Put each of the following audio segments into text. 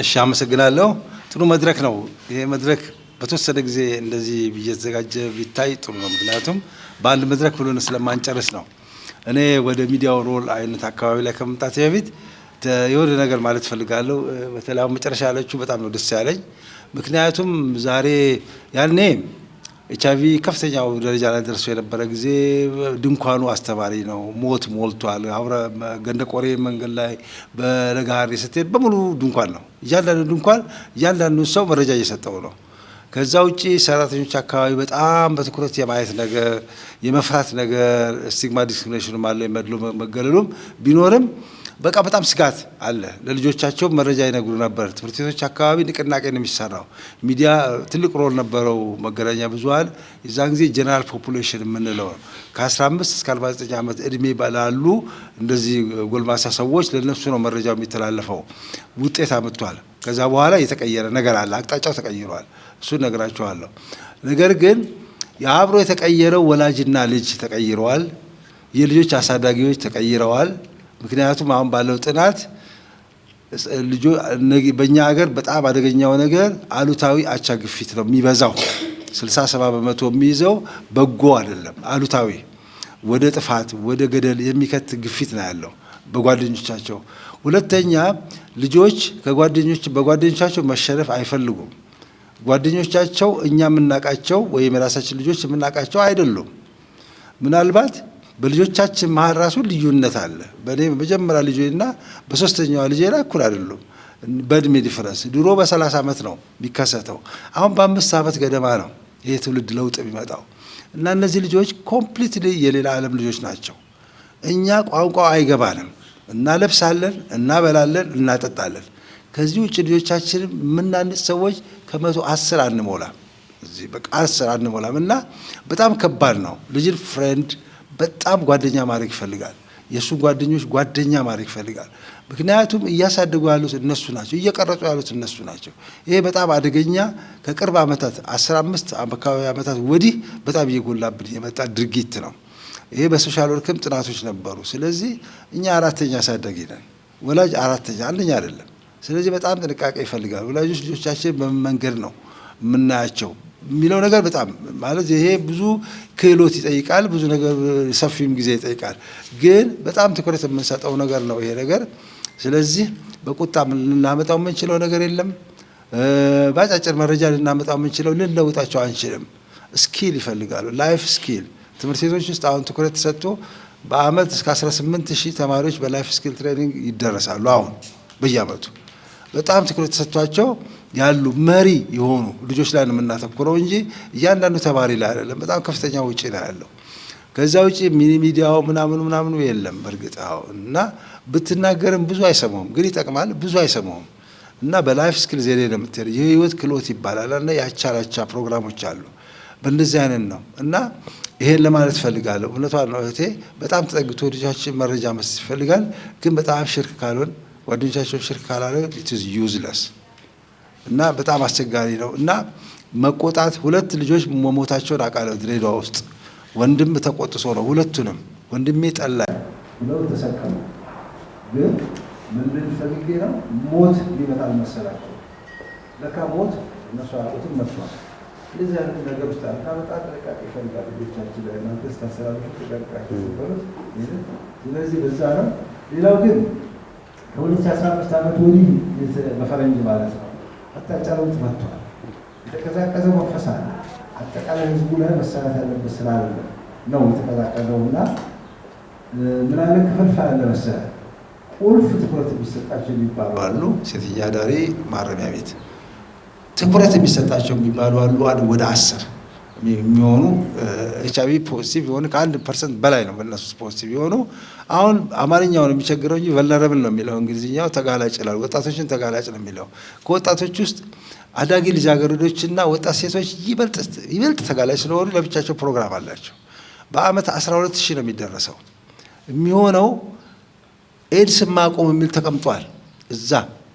እሺ አመሰግናለሁ። ጥሩ መድረክ ነው ይሄ መድረክ። በተወሰነ ጊዜ እንደዚህ እየተዘጋጀ ቢታይ ጥሩ ነው። ምክንያቱም በአንድ መድረክ ሁሉን ስለማንጨርስ ነው። እኔ ወደ ሚዲያው ሮል አይነት አካባቢ ላይ ከመምጣቴ በፊት የሆነ ነገር ማለት ፈልጋለሁ። በተለይ መጨረሻ ያለችው በጣም ነው ደስ ያለኝ። ምክንያቱም ዛሬ ያኔ ኤችአይቪ ከፍተኛው ደረጃ ላይ ደርሶ የነበረ ጊዜ ድንኳኑ አስተማሪ ነው። ሞት ሞልቷል። አብረ ገንደቆሬ መንገድ ላይ በለጋሪ ስትሄድ በሙሉ ድንኳን ነው። እያንዳንዱ ድንኳን እያንዳንዱ ሰው መረጃ እየሰጠው ነው። ከዛ ውጪ ሰራተኞች አካባቢ በጣም በትኩረት የማየት ነገር፣ የመፍራት ነገር፣ ስቲግማ ዲስክሪሚኔሽንም አለ፣ የመድሎ መገለሉም ቢኖርም በቃ በጣም ስጋት አለ። ለልጆቻቸው መረጃ ይነግሩ ነበር። ትምህርት ቤቶች አካባቢ ንቅናቄ ነው የሚሰራው። ሚዲያ ትልቅ ሮል ነበረው። መገናኛ ብዙኃን የዛን ጊዜ ጀነራል ፖፑሌሽን የምንለው ከ15 እስከ 49 ዓመት እድሜ ባላሉ እንደዚህ ጎልማሳ ሰዎች ለነሱ ነው መረጃው የሚተላለፈው። ውጤት አመጥቷል። ከዛ በኋላ የተቀየረ ነገር አለ። አቅጣጫው ተቀይሯል። እሱ ነግራችኋለሁ። ነገር ግን የአብሮ የተቀየረው ወላጅና ልጅ ተቀይረዋል። የልጆች አሳዳጊዎች ተቀይረዋል። ምክንያቱም አሁን ባለው ጥናት በእኛ ሀገር በጣም አደገኛው ነገር አሉታዊ አቻ ግፊት ነው የሚበዛው። 60-70 በመቶ የሚይዘው በጎ አይደለም፣ አሉታዊ ወደ ጥፋት ወደ ገደል የሚከት ግፊት ነው ያለው በጓደኞቻቸው። ሁለተኛ ልጆች በጓደኞቻቸው መሸነፍ አይፈልጉም። ጓደኞቻቸው እኛ የምናቃቸው ወይም የራሳችን ልጆች የምናቃቸው አይደሉም። ምናልባት በልጆቻችን መሀል ራሱ ልዩነት አለ። በእኔ በመጀመሪያ ልጄና በሶስተኛዋ ልጄ ላይ እኩል አይደሉም በእድሜ ዲፈረንስ። ድሮ በ30 ዓመት ነው የሚከሰተው፣ አሁን በ5 ዓመት ገደማ ነው ይሄ ትውልድ ለውጥ የሚመጣው። እና እነዚህ ልጆች ኮምፕሊትሊ የሌላ ዓለም ልጆች ናቸው። እኛ ቋንቋው አይገባንም፣ እናለብሳለን፣ እናበላለን፣ እናጠጣለን። ከዚህ ውጭ ልጆቻችን የምናንጽ ሰዎች ከ110 አንሞላም፣ እዚህ በቃ 10 አንሞላም። እና በጣም ከባድ ነው። ልጅን ፍሬንድ በጣም ጓደኛ ማድረግ ይፈልጋል። የእሱን ጓደኞች ጓደኛ ማድረግ ይፈልጋል። ምክንያቱም እያሳደጉ ያሉት እነሱ ናቸው፣ እየቀረጹ ያሉት እነሱ ናቸው። ይሄ በጣም አደገኛ ከቅርብ ዓመታት 15 አካባቢ ዓመታት ወዲህ በጣም እየጎላብን የመጣ ድርጊት ነው። ይሄ በሶሻል ወርክም ጥናቶች ነበሩ። ስለዚህ እኛ 4ኛ አሳዳጊ ነን፣ ወላጅ 4ኛ 1ኛ አይደለም። ስለዚህ በጣም ጥንቃቄ ይፈልጋል። ወላጆች ልጆቻችን በምን መንገድ ነው የምናያቸው የሚለው ነገር በጣም ማለት ይሄ ብዙ ክህሎት ይጠይቃል፣ ብዙ ነገር ሰፊም ጊዜ ይጠይቃል። ግን በጣም ትኩረት የምንሰጠው ነገር ነው ይሄ ነገር። ስለዚህ በቁጣ ልናመጣው የምንችለው ነገር የለም። በአጫጭር መረጃ ልናመጣው የምንችለው ልንለውጣቸው አንችልም። ስኪል ይፈልጋሉ፣ ላይፍ ስኪል። ትምህርት ቤቶች ውስጥ አሁን ትኩረት ተሰጥቶ በአመት እስከ 18,000 ተማሪዎች በላይፍ ስኪል ትሬኒንግ ይደረሳሉ። አሁን በየአመቱ በጣም ትኩረት ተሰጥቷቸው ያሉ መሪ የሆኑ ልጆች ላይ ነው የምናተኩረው እንጂ እያንዳንዱ ተማሪ ላይ አይደለም። በጣም ከፍተኛ ውጪ ነው ያለው። ከዛ ውጪ ሚዲያው ምናምኑ የለም። በእርግጥ እና ብትናገርም ብዙ አይሰማውም፣ ግን ይጠቅማል። ብዙ አይሰማውም እና በላይፍ ስኪል ዘዴ ነው የምትሄደው። የህይወት ክህሎት ይባላል እና ያቻላቻ ፕሮግራሞች አሉ። በእንደዚህ አይነት ነው እና ይሄን ለማለት ፈልጋለሁ። እውነቷን ነው እህቴ። በጣም ተጠግቶ ልጆቻችን መረጃ መስጠት ይፈልጋል። ግን በጣም ሽርክ ካልሆን ጓደኞቻቸውን ሽርክ ካላለ ኢት ኢዝ ዩዝለስ እና በጣም አስቸጋሪ ነው። እና መቆጣት 2 ልጆች መሞታቸውን አውቃለሁ ድሬዳዋ ውስጥ። ወንድም ተቆጥሶ ነው ሁለቱንም ወንድሜ ጠላኝ ብለው ተሰቀሉ። ግን ምን ፈልጌ ነው ሞት ሊመጣል መሰላቸው። ለካ ሞት እነሱ ያሉትን መጥቷል። ስለዚህ አይነት ነገር ውስጥ በጣም ጥንቃቄ ይፈልጋል። ልጆቻችን ላይ መንግስት አሰራሮች ጥንቃቄ ይፈልጋል። ስለዚህ በዛ ነው። ሌላው ግን ከ2015 ዓመት ወዲህ በፈረንጅ ማለት ነው አቅጣጫ ለውጥ መጥቷል። የተቀዛቀዘ መንፈስ አለ። አጠቃላይ ህዝቡ ላይ መሰራት ያለበት ስራ አለ ነው የተቀዛቀዘውና ምን አይነት ክፍልፋይ አለ መሰለህ። ቁልፍ ትኩረት የሚሰጣቸው የሚባሉ አሉ። ሴተኛ አዳሪ ማረሚያ ቤት ትኩረት የሚሰጣቸው የሚባሉ አሉ። ወደ 10 የሚሆኑ ኤችአይቪ ፖዚቲቭ የሆኑ ከ1% በላይ ነው በእነሱ ፖዚቲቭ የሆኑ። አሁን አማርኛው ነው የሚቸግረው እንጂ ቨልነረብል ነው የሚለው፣ እንግሊዝኛው ተጋላጭ ይላል። ወጣቶችን ተጋላጭ ነው የሚለው። ከወጣቶች ውስጥ አዳጊ ልጃገረዶችና ወጣት ሴቶች ይበልጥ ተጋላጭ ስለሆኑ ለብቻቸው ፕሮግራም አላቸው። በአመት 12,000 ነው የሚደረሰው የሚሆነው። ኤድስ ማቆም የሚል ተቀምጧል እዛ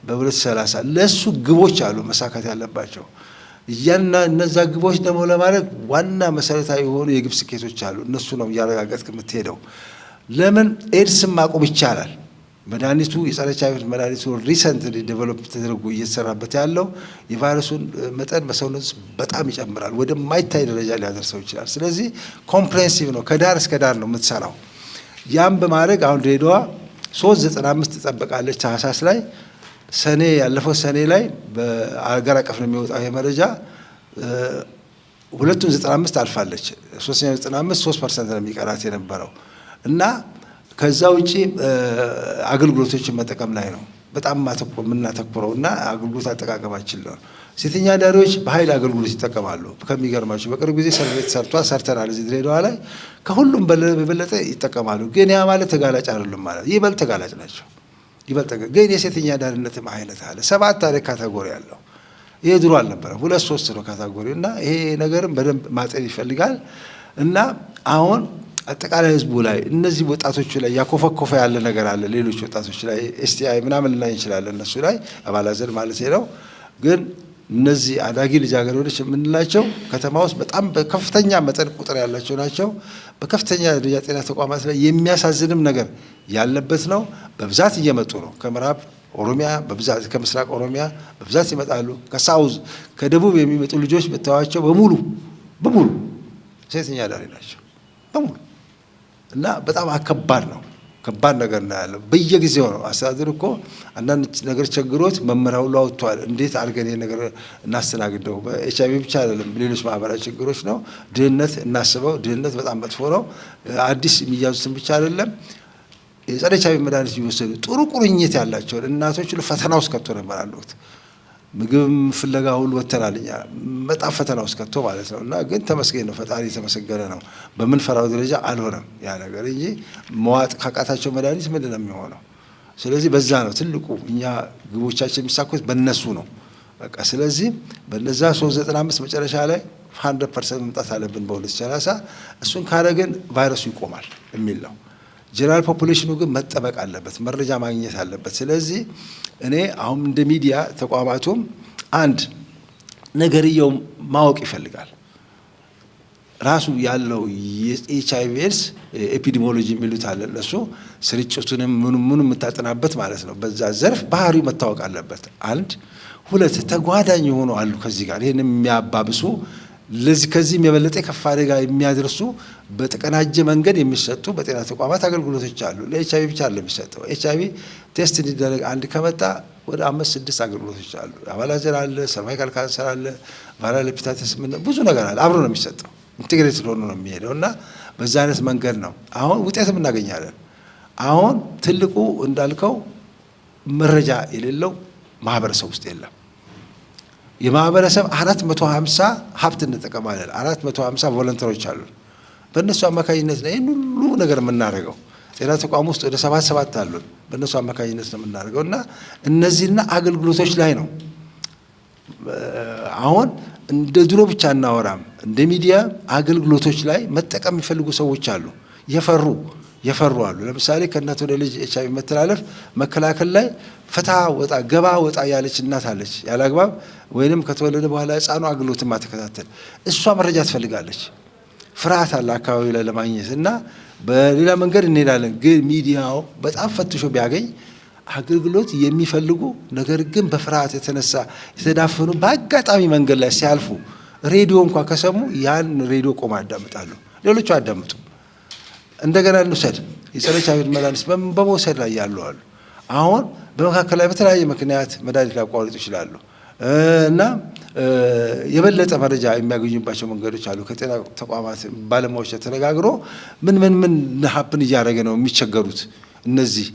በ2030 ለሱ ግቦች አሉ መሳካት ያለባቸው። እነዛ ግቦች ደግሞ ለማድረግ ዋና መሰረታዊ የሆኑ የግብ ስኬቶች አሉ። እነሱ ነው እያረጋገጥክ የምትሄደው። ለምን ኤድስን ማቆም ይቻላል። መድኃኒቱ የጸረ ኤች አይ ቪ መድኃኒቱ ሪሰንትሊ ዴቨሎፕ ተደርጎ እየተሰራበት ያለው የቫይረሱን መጠን በሰውነት ውስጥ በጣም ይጨምራል፣ ወደማይታይ ደረጃ ሊያደርሰው ይችላል። ስለዚህ ኮምፕሬሄንሲቭ ነው፣ ከዳር እስከ ዳር ነው የምትሰራው። ያም በማድረግ አሁን ድሬዳዋ 395 ትጠበቃለች ታህሳስ ላይ። ሰኔ ያለፈው ሰኔ ላይ በአገር አቀፍ ነው የሚወጣው ይሄ መረጃ። ሁለቱን 95 አልፋለች። ሶስተኛው 95 3% ነው የሚቀራት የነበረው እና ከዛ ውጪ አገልግሎቶችን መጠቀም ላይ ነው በጣም የምናተኩረው እና አገልግሎት አጠቃቀማችን ነው። ሴተኛ አዳሪዎች በኃይል አገልግሎት ይጠቀማሉ። ከሚገርማችሁ በቅርብ ጊዜ ሰርቬት ሰርተናል እዚህ ድሬዳዋ ላይ ከሁሉም በበለጠ ይጠቀማሉ። ግን ያ ማለት ተጋላጭ አይደሉም ማለት ይበልጥ ተጋላጭ ናቸው። ይበልጥ ግን የሴተኛ አዳሪነትም አይነት አለ። 7 አይነት ካቴጎሪ አለው። ይሄ ድሮ አልነበረም፣ 2-3 ነው ካቴጎሪ እና ይሄ ነገርም በደንብ ማጤን ይፈልጋል እና አሁን አጠቃላይ ህዝቡ ላይ እነዚህ ወጣቶቹ ላይ ያኮፈኮፈ ያለ ነገር አለ። ሌሎች ወጣቶች ላይ ኤስቲአይ ምናምን ላይ እንችላለን እነሱ ላይ አባላዘር ማለት ነው። ግን እነዚህ አዳጊ ልጃገረዶች የምንላቸው ከተማ ውስጥ በጣም በከፍተኛ መጠን ቁጥር ያላቸው ናቸው። በከፍተኛ ደረጃ ጤና ተቋማት ላይ የሚያሳዝንም ነገር ያለበት ነው። በብዛት እየመጡ ነው። ከምዕራብ ኦሮሚያ በብዛት ከምስራቅ ኦሮሚያ በብዛት ይመጣሉ። ከሳውዝ ከደቡብ የሚመጡ ልጆች ብታዋቸው በሙሉ ሴተኛ አዳሪ ናቸው በሙሉ እና በጣም ከባድ ነው። ከባድ ነገር ነው ያለው። በየጊዜው ነው አስተዳደር እኮ አንዳንድ ነገር ቸግሮት መመሪያ ሁሉ አውጥቷል። እንዴት አድርገን ይሄን ነገር እናስተናግደው? በኤች አይ ቪ ብቻ አይደለም ሌሎች ማህበራዊ ችግሮች ነው። ድህነት እናስበው። ድህነት በጣም መጥፎ ነው። አዲስ የሚያዙትን ብቻ አይደለም የጸረ ኤች አይ ቪ መድኃኒት የሚወሰዱ ጥሩ ቁርኝት ያላቸው እናቶች ሁሉ ፈተና ውስጥ ከቶ ነበር አንድ ወቅት። ምግብ ፍለጋ ሁሉ ወተናል እኛ በጣም ፈተና ውስጥ ከቶ ማለት ነው። እና ግን ተመስገን ነው፣ ፈጣሪ የተመሰገነ ነው። በምንፈራው ደረጃ አልሆነም ያ ነገር እንጂ መዋጥ ካቃታቸው መድኃኒት ምንድን ነው የሚሆነው? ስለዚህ በዛ ነው ትልቁ እኛ ግቦቻችን የሚሳኩት በእነሱ ነው በቃ። ስለዚህ በነዛ 395 መጨረሻ ላይ 100% መምጣት አለብን በ2030 እሱን ካደረግን ቫይረሱ ይቆማል የሚል ነው። ጀነራል ፖፑሌሽኑ ግን መጠበቅ አለበት፣ መረጃ ማግኘት አለበት። ስለዚህ እኔ አሁን እንደ ሚዲያ ተቋማቱም አንድ ነገርየው ማወቅ ይፈልጋል። ራሱ ያለው የኤች አይ ቪ ኤድስ ኤፒዲሞሎጂ የሚሉት አለ እነሱ ስርጭቱንም ምኑ የምታጠናበት ማለት ነው። በዛ ዘርፍ ባህሪው መታወቅ አለበት። አንድ ሁለት ተጓዳኝ የሆኑ አሉ ከዚህ ጋር ይህን የሚያባብሱ ከዚህም የበለጠ ከፍ አደጋ የሚያደርሱ በተቀናጀ መንገድ የሚሰጡ በጤና ተቋማት አገልግሎቶች አሉ። ለኤች አይ ቪ ብቻ አይደለም የሚሰጠው። ኤች አይ ቪ ቴስት እንዲደረግ አንድ ከመጣ ወደ 5-6 አገልግሎቶች አሉ። አባላዘር አለ፣ ሰርቫይካል ካንሰር አለ፣ ቫይራል ሄፓታይተስ ብዙ ነገር አለ። አብሮ ነው የሚሰጠው፣ ኢንቴግሬትድ ሆኖ ነው የሚሄደው እና በዛ አይነት መንገድ ነው አሁን ውጤትም እናገኛለን። አሁን ትልቁ እንዳልከው መረጃ የሌለው ማህበረሰብ ውስጥ የለም። የማህበረሰብ 450 ሀብት እንጠቀማለን። 450 ቮለንተሮች አሉ። በእነሱ አማካኝነት ነው ይህን ሁሉ ነገር የምናደርገው። ጤና ተቋም ውስጥ ወደ 77 አሉን። በእነሱ አማካኝነት ነው የምናደርገው እና እነዚህና አገልግሎቶች ላይ ነው አሁን እንደ ድሮ ብቻ እናወራም። እንደ ሚዲያ አገልግሎቶች ላይ መጠቀም የሚፈልጉ ሰዎች አሉ። የፈሩ አሉ። ለምሳሌ ከእናት ወደ ልጅ ኤች አይ ቪ መተላለፍ መከላከል ላይ ፈታ ወጣ ገባ ወጣ ያለች እናት አለች ያላግባብ ወይንም ከተወለደ በኋላ ህፃኑ አገልግሎትን ማተከታተል እሷ መረጃ ትፈልጋለች። ፍርሃት አለ አካባቢ ላይ ለማግኘት እና በሌላ መንገድ እንሄዳለን። ግን ሚዲያው በጣም ፈትሾ ቢያገኝ አገልግሎት የሚፈልጉ ነገር ግን በፍርሃት የተነሳ የተዳፈኑ በአጋጣሚ መንገድ ላይ ሲያልፉ ሬዲዮ እንኳን ከሰሙ ያን ሬዲዮ ቆማ ያዳምጣሉ። ሌሎቹ አያዳምጡም። እንደገና እንውሰድ የጸረ ኤች አይ ቪ መድኃኒት በመውሰድ ላይ ያሉ አሉ። አሁን በመካከል ላይ በተለያየ ምክንያት መድኃኒት ሊያቋርጡ ይችላሉ እና የበለጠ መረጃ የሚያገኙባቸው መንገዶች አሉ። ከጤና ተቋማት ባለሙያዎች ተነጋግሮ ምን ሀፕን እያደረገ ነው የሚቸገሩት እነዚህ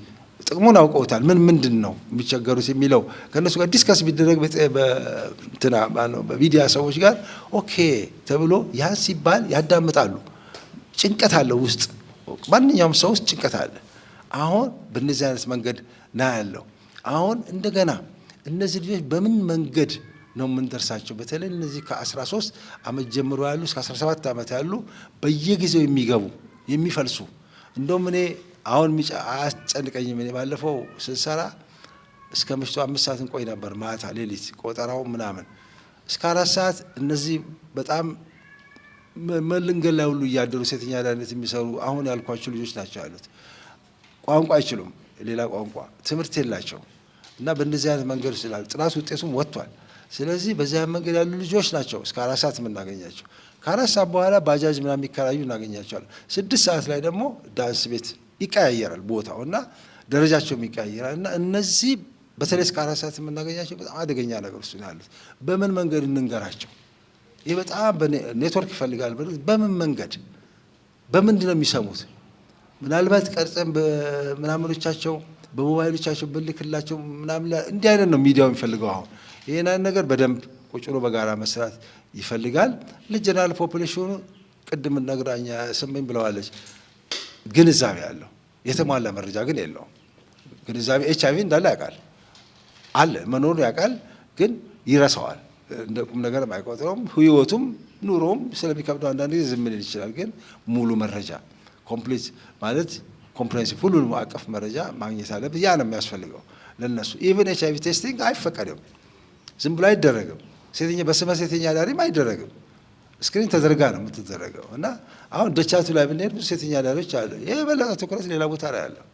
ጥቅሙን አውቀውታል። ምንድን ነው የሚቸገሩት የሚለው ከእነሱ ጋር ዲስከስ ቢደረግ በሚዲያ ሰዎች ጋር ኦኬ ተብሎ ያን ሲባል ያዳምጣሉ። ጭንቀት አለው ውስጥ ማንኛውም ሰው ውስጥ ጭንቀት አለ። አሁን በእነዚህ አይነት መንገድ ና ያለው አሁን እንደገና እነዚህ ልጆች በምን መንገድ ነው የምንደርሳቸው? በተለይ እነዚህ ከ13 ዓመት ጀምሮ ያሉ እስከ 17 ዓመት ያሉ በየጊዜው የሚገቡ የሚፈልሱ እንደውም እኔ አሁን አያስጨንቀኝም። እኔ ባለፈው ስንሰራ እስከ ምሽቱ 5 ሰዓት እንቆይ ነበር። ማታ ሌሊት ቆጠራው ምናምን እስከ 4 ሰዓት እነዚህ በጣም መልንገድ ላይ ሁሉ እያደሩ ሴተኛ አዳሪነት የሚሰሩ አሁን ያልኳቸው ልጆች ናቸው ያሉት። ቋንቋ አይችሉም። ሌላ ቋንቋ ትምህርት የላቸው እና በእንደዚህ አይነት መንገድ ስላል ጥናት ውጤቱም ወጥቷል። ስለዚህ በዚያ መንገድ ያሉ ልጆች ናቸው እስከ 4 ሰዓት የምናገኛቸው። ከ4 ሰዓት በኋላ ባጃጅ ምናምን የሚከራዩ እናገኛቸዋለን። 6 ሰዓት ላይ ደግሞ ዳንስ ቤት ይቀያየራል ቦታው እና ደረጃቸውም ይቀያየራል እና እነዚህ በተለይ እስከ 4 ሰዓት የምናገኛቸው በጣም አደገኛ ነገር ውስጥ ነው ያሉት። በምን መንገድ እንንገራቸው? ይህ በጣም ኔትወርክ ይፈልጋል። በምን መንገድ በምንድን ነው የሚሰሙት? ምናልባት ቀርጸን በምናምኖቻቸው በሞባይሎቻቸው ብልክላቸው ምናምን እንዲህ አይነት ነው ሚዲያው የሚፈልገው። አሁን ይሄን ነገር በደንብ ቁጭ ብሎ በጋራ መስራት ይፈልጋል። ለጀነራል ፖፑሌሽኑ ቅድም ነግራኛ ስመኝ ብለዋለች፣ ግንዛቤ ያለው የተሟላ መረጃ ግን የለውም። ግንዛቤ HIV እንዳለ ያውቃል አለ መኖሩ ያውቃል፣ ግን ይረሳዋል። እንደ ቁም ነገር አይቆጥረውም። ህይወቱም ኑሮም ስለሚከብደው አንዳንድ ጊዜ ዝም ሊል ይችላል። ግን ሙሉ መረጃ ኮምፕሊት ማለት ኮምፕሬሄንሲቭ ሁሉንም አቀፍ መረጃ ማግኘት አለበት። ያ ነው የሚያስፈልገው ለነሱ። ኢቭን HIV ቴስቲንግ አይፈቀድም፣ ዝም ብሎ አይደረግም። ሴተኛ በስመ ሴተኛ አዳሪም አይደረግም። ስክሪን ተደርጋ ነው የምትደረገው። እና አሁን ደቻቱ ላይ ብንሄድ ብዙ ሴተኛ አዳሪዎች አለ። ይሄ የበለጠ ትኩረት ሌላ ቦታ ላይ ያለው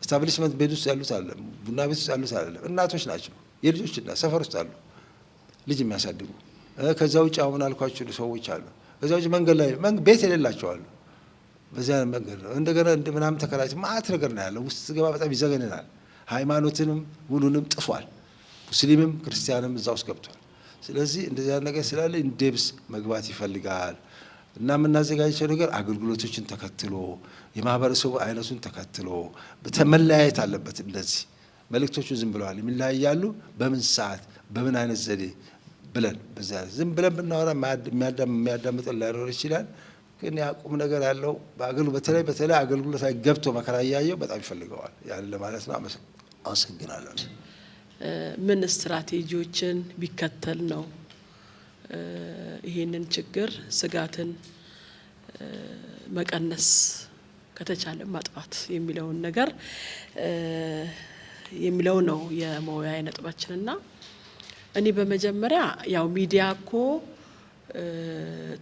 ስታብሊሽመንት ቤት ውስጥ ያሉት አለ፣ ቡና ቤት ውስጥ ያሉት አለ። እናቶች ናቸው የልጆች እና ሰፈር ውስጥ አሉ ልጅ የሚያሳድጉ። ከዛ ውጭ አሁን አልኳቸው ሰዎች አሉ። ከዛ ውጭ መንገድ ላይ ቤት የሌላቸው አሉ። በዚያ መንገድ ነው እንደገና ምናምን ተከራይቶ ማአት ነገር ነው ያለው። ውስጥ ስገባ በጣም ይዘገንናል። ሃይማኖትንም ሁሉንም ጥሷል። ሙስሊምም ክርስቲያንም እዛ ውስጥ ገብቷል። ስለዚህ እንደዚያ ነገር ስላለ ኢንዴፕስ መግባት ይፈልጋል እና የምናዘጋጀው ነገር አገልግሎቶችን ተከትሎ የማህበረሰቡ አይነቱን ተከትሎ መለያየት አለበት። እንደዚህ መልእክቶቹ ዝም ብለዋል የሚለያያሉ። በምን ሰዓት በምን አይነት ዘዴ ብለን በዚያ ዝም ብለን ብናወራ የሚያዳምጠን ላይኖር ይችላል። ግን ያቁም ነገር ያለው በተለይ አገልግሎት ላይ ገብቶ መከራ እያየው በጣም ይፈልገዋል ያን ለማለት ነው። አመሰግናለሁ። ምን ስትራቴጂዎችን ቢከተል ነው ይሄንን ችግር ስጋትን መቀነስ ከተቻለ ማጥፋት የሚለውን ነገር የሚለው ነው የመወያያ ነጥባችንና እኔ በመጀመሪያ ያው ሚዲያ እኮ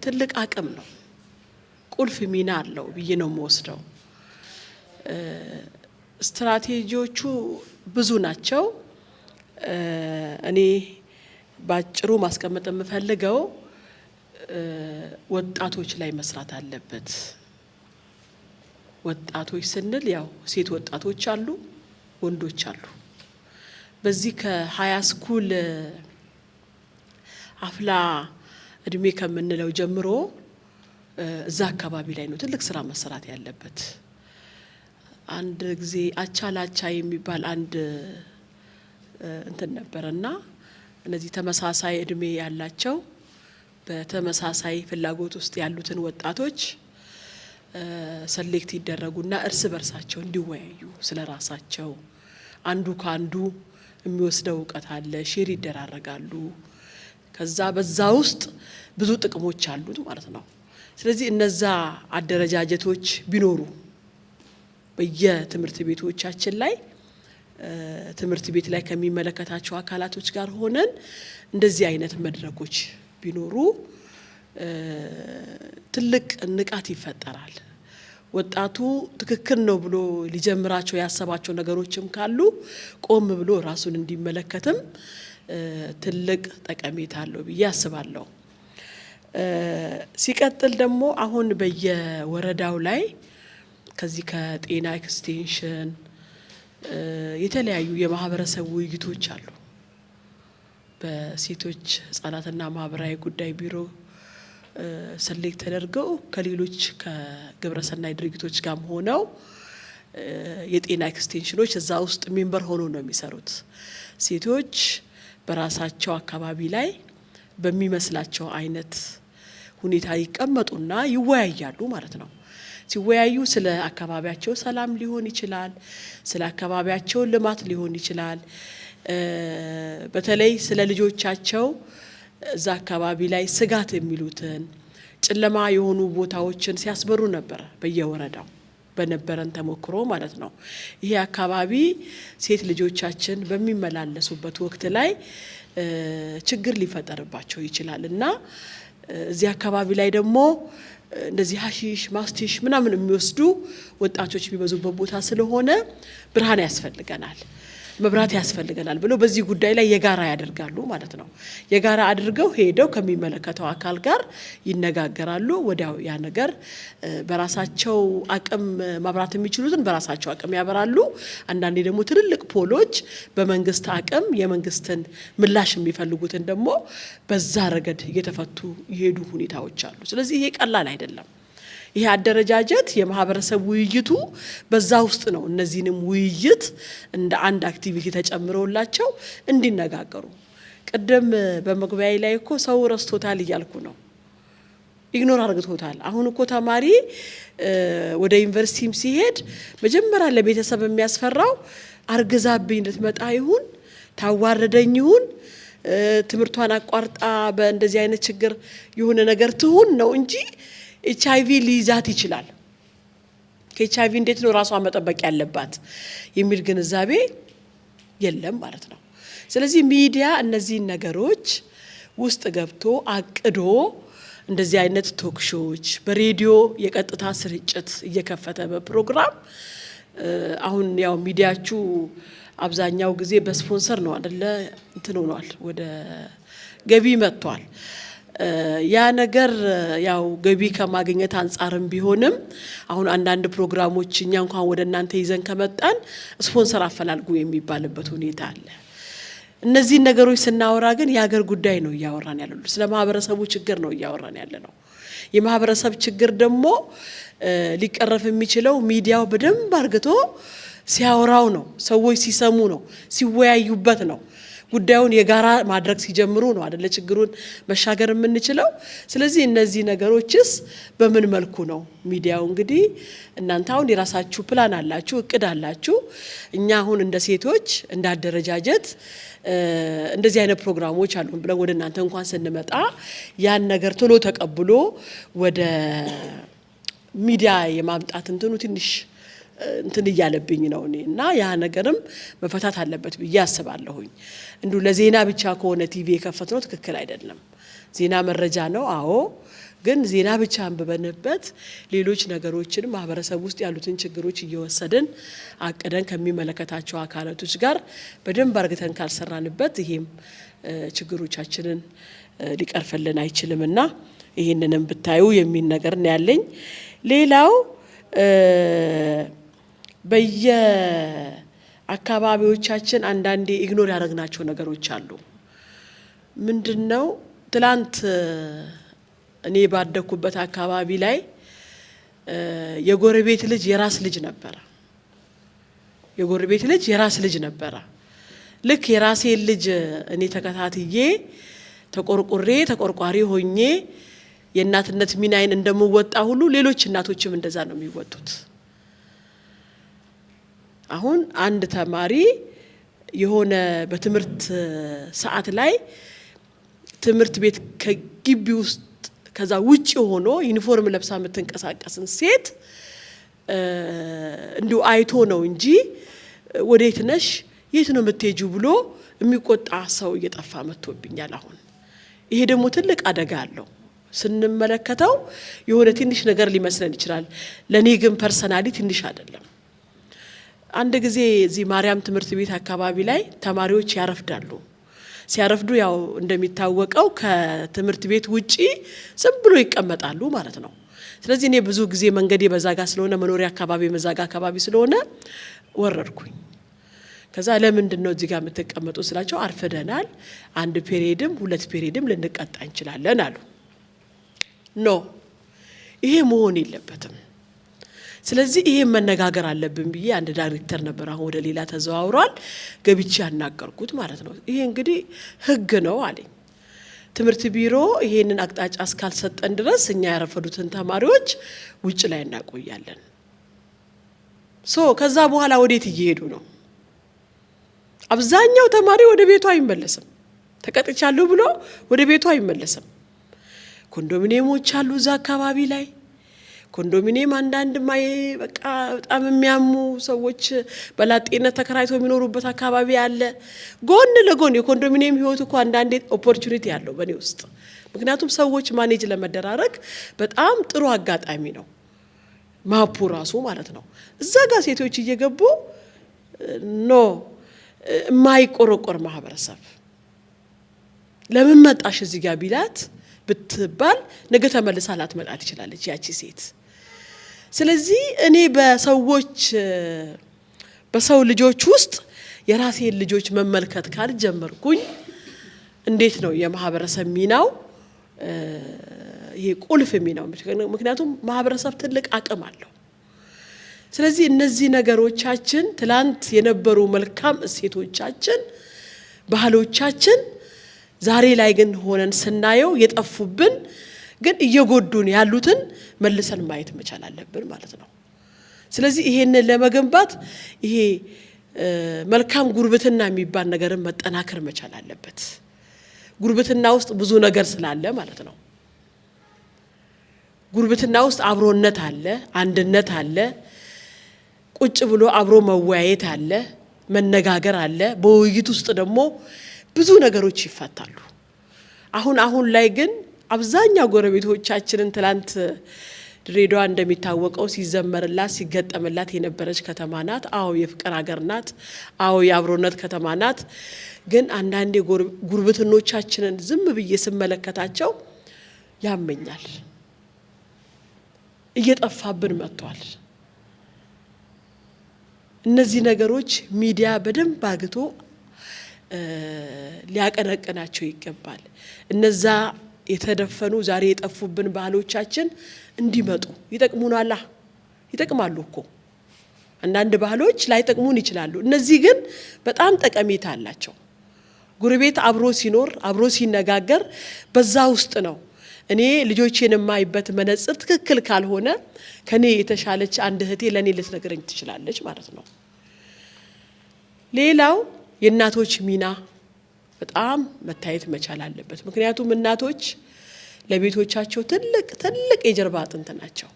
ትልቅ አቅም ነው፣ ቁልፍ ሚና አለው ብዬ ነው የምወስደው። ስትራቴጂዎቹ ብዙ ናቸው። እኔ ባጭሩ ማስቀመጥ የምፈልገው ወጣቶች ላይ መስራት አለበት። ወጣቶች ስንል ያው ሴት ወጣቶች አሉ፣ ወንዶች አሉ። በዚህ ከሃይ ስኩል አፍላ እድሜ ከምንለው ጀምሮ እዛ አካባቢ ላይ ነው ትልቅ ስራ መሰራት ያለበት። አንድ ጊዜ አቻላቻ የሚባል አንድ እንትን ነበርና እነዚህ ተመሳሳይ እድሜ ያላቸው በተመሳሳይ ፍላጎት ውስጥ ያሉትን ወጣቶች ሰሌክት ይደረጉና እርስ በርሳቸው እንዲወያዩ ስለራሳቸው አንዱ ካንዱ የሚወስደው እውቀት አለ፣ ሼር ይደራረጋሉ። ከዛ በዛ ውስጥ ብዙ ጥቅሞች አሉት ማለት ነው። ስለዚህ እነዛ አደረጃጀቶች ቢኖሩ በየትምህርት ቤቶቻችን ላይ ትምህርት ቤት ላይ ከሚመለከታቸው አካላቶች ጋር ሆነን እንደዚህ አይነት መድረኮች ቢኖሩ ትልቅ ንቃት ይፈጠራል። ወጣቱ ትክክል ነው ብሎ ሊጀምራቸው ያሰባቸው ነገሮችም ካሉ ቆም ብሎ ራሱን እንዲመለከትም ትልቅ ጠቀሜታ አለው ብዬ አስባለሁ። ሲቀጥል ደግሞ አሁን በየወረዳው ላይ ከዚህ ከጤና ኤክስቴንሽን የተለያዩ የማህበረሰብ ውይይቶች አሉ። በሴቶች ህጻናትና ማህበራዊ ጉዳይ ቢሮ ሰሌክት ተደርገው ከሌሎች ከግብረሰናይ ድርጅቶች ጋር ሆነው የጤና ኤክስቴንሽኖች እዛ ውስጥ ሜምበር ሆኖ ነው የሚሰሩት። ሴቶች በራሳቸው አካባቢ ላይ በሚመስላቸው አይነት ሁኔታ ይቀመጡና ይወያያሉ ማለት ነው። ሲወያዩ ስለ አካባቢያቸው ሰላም ሊሆን ይችላል፣ ስለ አካባቢያቸው ልማት ሊሆን ይችላል። በተለይ ስለ ልጆቻቸው እዛ አካባቢ ላይ ስጋት የሚሉትን ጨለማ የሆኑ ቦታዎችን ሲያስበሩ ነበር በየወረዳው በነበረን ተሞክሮ ማለት ነው። ይሄ አካባቢ ሴት ልጆቻችን በሚመላለሱበት ወቅት ላይ ችግር ሊፈጠርባቸው ይችላል እና እዚህ አካባቢ ላይ ደግሞ እንደዚህ ሐሺሽ ማስቲሽ ምናምን የሚወስዱ ወጣቶች የሚበዙበት ቦታ ስለሆነ ብርሃን ያስፈልገናል መብራት ያስፈልገናል ብለው በዚህ ጉዳይ ላይ የጋራ ያደርጋሉ ማለት ነው። የጋራ አድርገው ሄደው ከሚመለከተው አካል ጋር ይነጋገራሉ። ወዲያው ያ ነገር በራሳቸው አቅም ማብራት የሚችሉትን በራሳቸው አቅም ያበራሉ። አንዳንዴ ደግሞ ትልልቅ ፖሎች በመንግስት አቅም የመንግስትን ምላሽ የሚፈልጉትን ደግሞ በዛ ረገድ እየተፈቱ ይሄዱ ሁኔታዎች አሉ። ስለዚህ ይሄ ቀላል አይደለም። ይሄ አደረጃጀት የማህበረሰብ ውይይቱ በዛ ውስጥ ነው። እነዚህንም ውይይት እንደ አንድ አክቲቪቲ ተጨምሮላቸው እንዲነጋገሩ ቀደም በመግቢያዬ ላይ እኮ ሰው ረስቶታል እያልኩ ነው። ኢግኖር አድርጎታል። አሁን እኮ ተማሪ ወደ ዩኒቨርሲቲም ሲሄድ መጀመሪያ ለቤተሰብ የሚያስፈራው አርግዛብኝ እንድትመጣ ይሁን ታዋረደኝ ይሁን ትምርቷን አቋርጣ በእንደዚህ አይነት ችግር የሆነ ነገር ትሁን ነው እንጂ HIV ሊይዛት ይችላል ከኤችአይቪ እንዴት ነው ራሷን መጠበቅ ያለባት የሚል ግንዛቤ የለም ማለት ነው። ስለዚህ ሚዲያ እነዚህ ነገሮች ውስጥ ገብቶ አቅዶ እንደዚህ አይነት ቶክሾዎች በሬዲዮ የቀጥታ ስርጭት እየከፈተ በፕሮግራም አሁን ያው ሚዲያችሁ አብዛኛው ጊዜ በስፖንሰር ነው አይደለ እንትን ሆኗል ወደ ገቢ መጥቷል። ያ ነገር ያው ገቢ ከማግኘት አንፃርም ቢሆንም አሁን አንዳንድ ፕሮግራሞች እኛ እንኳን ወደ እናንተ ይዘን ከመጣን ስፖንሰር አፈላልጉ የሚባልበት ሁኔታ አለ። እነዚህ ነገሮች ስናወራ ግን የሀገር ጉዳይ ነው እያወራን ያለነው ስለ ማህበረሰቡ ችግር ነው እያወራን ያለነው። የማህበረሰብ ችግር ደግሞ ሊቀረፍ የሚችለው ሚዲያው በደንብ አርግቶ ሲያወራው ነው፣ ሰዎች ሲሰሙ ነው፣ ሲወያዩበት ነው፣ ጉዳዩን የጋራ ማድረግ ሲጀምሩ ነው አይደለ ችግሩን መሻገር የምንችለው። ስለዚህ እነዚህ ነገሮችስ በምን መልኩ ነው ሚዲያው እንግዲህ እናንተ አሁን የራሳችሁ ፕላን አላችሁ እቅድ አላችሁ። እኛ አሁን እንደ ሴቶች እንደ አደረጃጀት እንደዚህ አይነት ፕሮግራሞች አሉ ብለን ወደ እናንተ እንኳን ስንመጣ ያን ነገር ቶሎ ተቀብሎ ወደ ሚዲያ የማምጣት እንትኑ ትንሽ እንትን እያለብኝ ነው እና ያ ነገርም መፈታት አለበት ብዬ አስባለሁኝ። እንዱ ለዜና ብቻ ከሆነ ቲቪ የከፈትነው ትክክል አይደለም። ዜና መረጃ ነው አዎ፣ ግን ዜና ብቻ አንብበንበት ሌሎች ነገሮችን ማህበረሰብ ውስጥ ያሉትን ችግሮች እየወሰድን አቅደን ከሚመለከታቸው አካላቶች ጋር በደንብ አርግተን ካልሰራንበት ይሄም ችግሮቻችንን ሊቀርፍልን አይችልምና ይሄንንም ብታዩ የሚል ነገር ነው ያለኝ። ሌላው በየአካባቢዎቻችን አንዳንዴ ኢግኖር ያደረግናቸው ነገሮች አሉ። ምንድነው ትላንት እኔ ባደኩበት አካባቢ ላይ የጎረቤት ልጅ የራስ ልጅ ነበር። የጎረቤት ልጅ የራስ ልጅ ነበር። ልክ የራሴ ልጅ እኔ ተከታትዬ ተቆርቋሪ ሆኜ የእናትነት ሚናዬን እንደምወጣ ሁሉ ሌሎች እናቶችም እንደዛ ነው የሚወጡት። አሁን አንድ ተማሪ የሆነ በትምህርት ሰዓት ላይ ትምህርት ቤት ከግቢ ውስጥ ከዛ ውጪ ሆኖ ዩኒፎርም ለብሳ የምትንቀሳቀስን ሴት እንዲሁ አይቶ ነው እንጂ ወዴት ነሽ የት ነው የምትሄጂው ብሎ የሚቆጣ ሰው እየጠፋ መጥቶብኛል። አሁን ይሄ ደግሞ ትልቅ አደጋ አለው። ስንመለከተው የሆነ ትንሽ ነገር ሊመስለን ይችላል። ለኔ ግን ፐርሰናሊ ትንሽ አይደለም። አንድ ጊዜ እዚህ ማርያም ትምህርት ቤት አካባቢ ላይ ተማሪዎች ያረፍዳሉ። ሲያረፍዱ ያው እንደሚታወቀው ከትምህርት ቤት ውጪ ዝም ብሎ ይቀመጣሉ ማለት ነው። ስለዚህ እኔ ብዙ ጊዜ መንገዴ በዛጋ ስለሆነ መኖሪያ አካባቢ መዛጋ አካባቢ ስለሆነ ወረድኩኝ። ከዛ ለምንድን ነው እዚህ ጋር የምትቀመጡ ስላቸው አርፈደናል፣ አንድ ፔሪድም ሁለት ፔሪድም ልንቀጣ እንችላለን አሉ። ኖ ይሄ መሆን የለበትም። ስለዚህ ይሄ መነጋገር አለብን ብዬ አንድ ዳይሬክተር ነበር አሁን ወደ ሌላ ተዘዋውሯል ገብቼ ያናገርኩት ማለት ነው። ይሄ እንግዲህ ህግ ነው አለኝ። ትምህርት ቢሮ ይሄንን አቅጣጫ እስካልሰጠን ድረስ እኛ ያረፈዱትን ተማሪዎች ውጭ ላይ እናቆያለን። ከዛ በኋላ ወዴት እየሄዱ ነው? አብዛኛው ተማሪ ወደ ቤቱ አይመለስም። ተቀጥቻለሁ ብሎ ወደ ቤቱ አይመለስም። ኮንዶሚኒየሞች አሉ እዛ አካባቢ ላይ ኮንዶሚኒየም አንዳንድ ማይ በቃ በጣም የሚያሙ ሰዎች በላጤነት ተከራይተው የሚኖሩበት አካባቢ አለ። ጎን ለጎን የኮንዶሚኒየም ህይወት እኮ አንዳንዴ ኦፖርቹኒቲ ያለው በኔ ውስጥ ምክንያቱም ሰዎች ማኔጅ ለመደራረግ በጣም ጥሩ አጋጣሚ ነው ማፑ ራሱ ማለት ነው። እዛ ጋር ሴቶች እየገቡ ኖ የማይቆረቆር ማህበረሰብ ለምን መጣሽ እዚህ ጋር ቢላት ብትባል ነገ ተመልሳ ላትመጣ ትችላለች ያቺ ሴት። ስለዚህ እኔ በሰው ልጆች ውስጥ የራሴን ልጆች መመልከት ካልጀመርኩኝ እንዴት ነው የማህበረሰብ ሚናው ይሄ ቁልፍ ሚናው? ምክንያቱም ማህበረሰብ ትልቅ አቅም አለው። ስለዚህ እነዚህ ነገሮቻችን ትላንት የነበሩ መልካም እሴቶቻችን ባህሎቻችን ዛሬ ላይ ግን ሆነን ስናየው የጠፉብን ግን እየጎዱን ያሉትን መልሰን ማየት መቻል አለብን ማለት ነው። ስለዚህ ይሄንን ለመገንባት ይሄ መልካም ጉርብትና የሚባል ነገርን መጠናከር መቻል አለበት። ጉርብትና ውስጥ ብዙ ነገር ስላለ ማለት ነው። ጉርብትና ውስጥ አብሮነት አለ፣ አንድነት አለ፣ ቁጭ ብሎ አብሮ መወያየት አለ፣ መነጋገር አለ። በውይይት ውስጥ ደግሞ ብዙ ነገሮች ይፈታሉ። አሁን ላይ ግን አብዛኛው ጎረቤቶቻችንን ትላንት ድሬዳዋ እንደሚታወቀው ሲዘመርላት ሲገጠምላት የነበረች ከተማ ናት። አዎ የፍቅር ሀገር ናት። አዎ የአብሮነት ከተማ ናት። ግን አንዳንዴ ጉርብትኖቻችንን ዝም ብዬ ስመለከታቸው ያመኛል። እየጠፋብን መጥቷል። እነዚህ ነገሮች ሚዲያ በደንብ አግቶ ሊያቀነቅናቸው ይገባል። እነዛ የተደፈኑ ዛሬ የጠፉብን ባህሎቻችን እንዲመጡ ይጠቅሙናል። ይጠቅማሉ እኮ አንዳንድ ባህሎች ላይጠቅሙን ይችላሉ። እነዚህ ግን በጣም ጠቀሜታ አላቸው። ጉርቤት አብሮ ሲኖር አብሮ ሲነጋገር በዛ ውስጥ ነው እኔ ልጆቼን የማይበት መነጽር ትክክል ካልሆነ ከኔ የተሻለች አንድ እህቴ ለኔ ልትነግረኝ ትችላለች ማለት ነው። ሌላው የእናቶች ሚና በጣም መታየት መቻል አለበት። ምክንያቱም እናቶች ለቤቶቻቸው ትልቅ የጀርባ አጥንት ናቸው።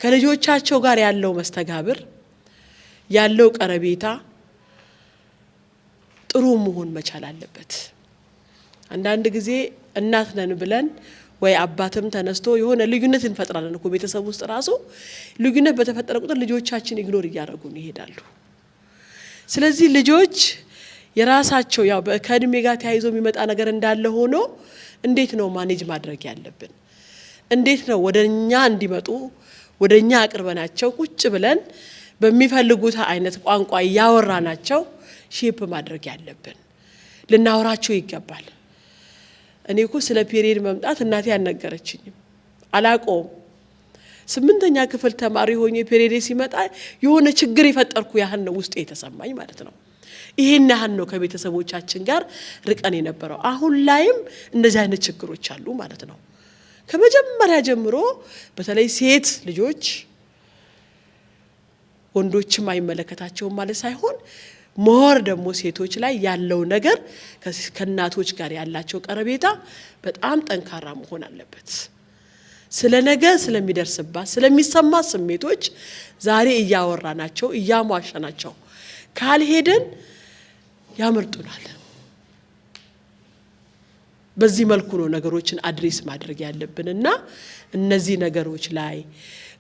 ከልጆቻቸው ጋር ያለው መስተጋብር ያለው ቀረቤታ ጥሩ መሆን መቻል አለበት። አንዳንድ ጊዜ እናት ነን ብለን ወይ አባትም ተነስቶ የሆነ ልዩነት እንፈጥራለን እኮ ቤተሰብ ውስጥ ራሱ ልዩነት በተፈጠረ ቁጥር ልጆቻችን ኢግኖር እያደረጉን ይሄዳሉ። ስለዚህ ልጆች የራሳቸው ያው ከእድሜ ጋር ተያይዞ የሚመጣ ነገር እንዳለ ሆኖ እንዴት ነው ማኔጅ ማድረግ ያለብን? እንዴት ነው ወደኛ እንዲመጡ ወደኛ አቅርበናቸው ቁጭ ብለን በሚፈልጉት አይነት ቋንቋ ያወራናቸው ሼፕ ማድረግ ያለብን? ልናወራቸው ይገባል። እኔ እኮ ስለ ፔሪየድ መምጣት እናቴ ያልነገረችኝም አላቆም 8ኛ ክፍል ተማሪ ሆኜ ፔሪየድ ሲመጣ የሆነ ችግር የፈጠርኩ ያህል ነው ውስጤ የተሰማኝ ማለት ነው። ይሄን ያህል ነው ከቤተሰቦቻችን ጋር ርቀን የነበረው። አሁን ላይም እንደዚህ አይነት ችግሮች አሉ ማለት ነው። ከመጀመሪያ ጀምሮ በተለይ ሴት ልጆች ወንዶችም አይመለከታቸውም ማለት ሳይሆን ሞር ደግሞ ሴቶች ላይ ያለው ነገር ከእናቶች ጋር ያላቸው ቀረቤታ በጣም ጠንካራ መሆን አለበት። ስለ ነገ ስለሚደርስባት ስለሚሰማ ስሜቶች ዛሬ እያወራናቸው እያሟሸናቸው ካልሄደን ያመርጡናል። በዚህ መልኩ ነው ነገሮችን አድሬስ ማድረግ ያለብንና እነዚህ ነገሮች ላይ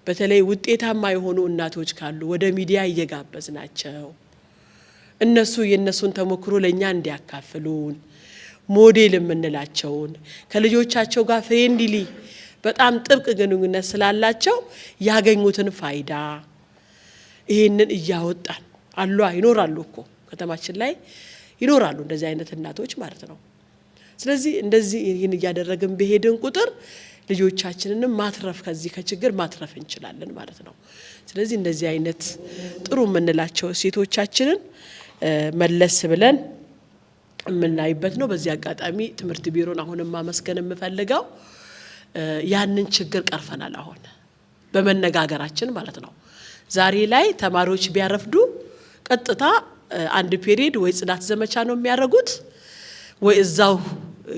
በተለይ ውጤታማ የሆኑ እናቶች ካሉ ወደ ሚዲያ እየጋበዝናቸው እነሱ የነሱን ተሞክሮ ለኛ እንዲያካፍሉን ሞዴል የምንላቸውን ከልጆቻቸው ጋር ፍሬንድሊ በጣም ጥብቅ ግንኙነት ስላላቸው ያገኙትን ፋይዳ ይሄንን እያወጣን ይኖራሉ እኮ ከተማችን ላይ ይኖራሉ እንደዚህ አይነት እናቶች ማለት ነው። ስለዚህ እንደዚህ ይሄን እያደረግን በሄድን ቁጥር ልጆቻችንንም ማትረፍ ከዚህ ከችግር ማትረፍ እንችላለን ማለት ነው። ስለዚህ እንደዚህ አይነት ጥሩ የምንላቸው ሴቶቻችንን መለስ ብለን የምናይበት ነው። በዚህ አጋጣሚ ትምህርት ቢሮን አሁንም ማመስገን የምፈልገው ያንን ችግር ቀርፈናል። አሁን በመነጋገራችን ማለት ነው። ዛሬ ላይ ተማሪዎች ቢያረፍዱ ቀጥታ አንድ ፔሪየድ ወይ ጽዳት ዘመቻ ነው የሚያደርጉት ወይ እዛው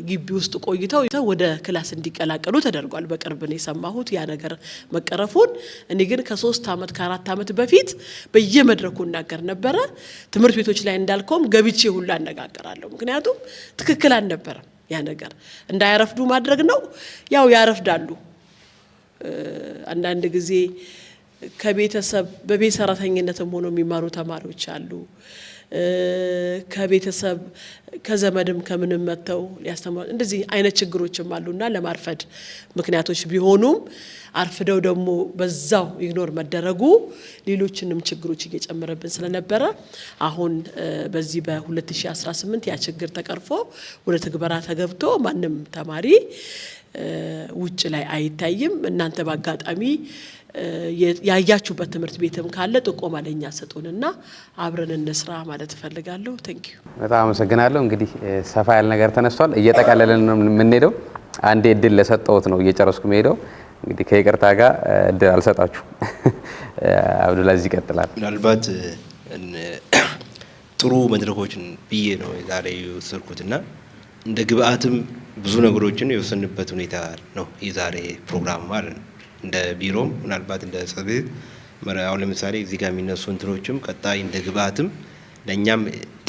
ግቢ ውስጥ ቆይተው ወደ ክላስ እንዲቀላቀሉ ተደርጓል። በቅርብ ነው የሰማሁት ያ ነገር መቀረፉን። እኔ ግን ከ3 ዓመት ከ4 ዓመት በፊት በየመድረኩ እናገር ነበረ። ትምህርት ቤቶች ላይ እንዳልከውም ገብቼ ሁሉ አነጋገራለሁ። ምክንያቱም ትክክል አልነበረም ያ ነገር። እንዳያረፍዱ ማድረግ ነው። ያው ያረፍዳሉ። አንዳንድ ጊዜ ከቤተሰብ በቤት ሰራተኝነትም ሆኖ የሚማሩ ተማሪዎች አሉ። ከቤተሰብ ከዘመድም ከምንም መተው ሊያስተምሩ እንደዚህ አይነት ችግሮችም አሉና ለማርፈድ ምክንያቶች ቢሆኑም አርፍደው ደግሞ በዛው ኢግኖር መደረጉ ሌሎችንም ችግሮች እየጨመረብን ስለነበረ አሁን በዚህ በ2018 ያ ችግር ተቀርፎ ወደ ትግበራ ተገብቶ ማንም ተማሪ ውጭ ላይ አይታይም። እናንተ በአጋጣሚ ያያችሁበት ትምህርት ቤትም ካለ ጥቆማ ለኛ ሰጡንና አብረን እንስራ ማለት ፈልጋለሁ። ታንክ ዩ በጣም አመሰግናለሁ። እንግዲህ ሰፋ ያለ ነገር ተነስቷል። እየጠቃለለን ነው የምንሄደው። አንዴ እድል ለሰጠሁት ነው እየጨረስኩ የምሄደው። እንግዲህ ከይቅርታ ጋር እድል አልሰጣችሁ። አብዱላዚዝ ይቀጥላል። ምናልባት ጥሩ መድረኮችን ብዬ ነው ዛሬ የወሰድኩትና እንደ ግብአትም ብዙ ነገሮችን የወሰንበት ሁኔታ ነው የዛሬ ፕሮግራም ማለት ነው። እንደ ቢሮም ምናልባት እንደ ጽሕፈት አሁን ለምሳሌ እዚህ ጋር የሚነሱ እንትኖችም ቀጣይ እንደ ግብአትም ለእኛም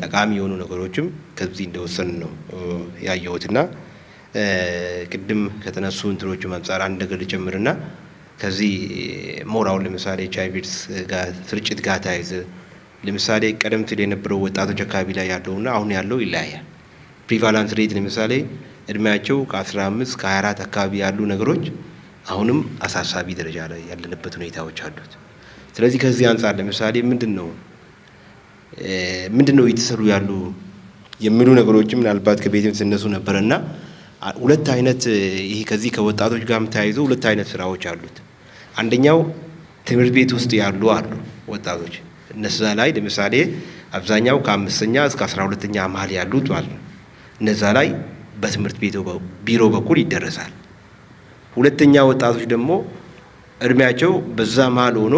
ጠቃሚ የሆኑ ነገሮችም ከዚህ እንደወሰን ነው ያየሁትና ቅድም ከተነሱ እንትኖችም አንጻር አንድ ነገር ልጨምርና ከዚህ ሞር አሁን ለምሳሌ HIV ጋር ስርጭት ጋር ተያይዘ ለምሳሌ ቀደም ሲል የነበረው ወጣቶች አካባቢ ላይ ያለውና አሁን ያለው ይለያያል። ፕሪቫላንስ ሬት ለምሳሌ እድሜያቸው ከ15 ከ24 አካባቢ ያሉ ነገሮች አሁንም አሳሳቢ ደረጃ ላይ ያለንበት ሁኔታዎች አሉት። ስለዚህ ከዚህ አንጻር ለምሳሌ ምንድነው እየተሰሩ ያሉ የሚሉ ነገሮችም ምናልባት ከቤትም ሲነሱ ነበርና ሁለት አይነት ይሄ ከዚህ ከወጣቶች ጋርም ተያይዞ ሁለት አይነት ስራዎች አሉት። አንደኛው ትምህርት ቤት ውስጥ ያሉ አሉ ወጣቶች። እነዛ ላይ ለምሳሌ አብዛኛው ከ5ኛ እስከ 12ኛ መሀል ያሉት ማለት ነው። እነዛ ላይ በትምህርት ቤቱ ቢሮ በኩል ይደረሳል። ሁለተኛ ወጣቶች ደግሞ እድሜያቸው በዛ መሀል ሆኖ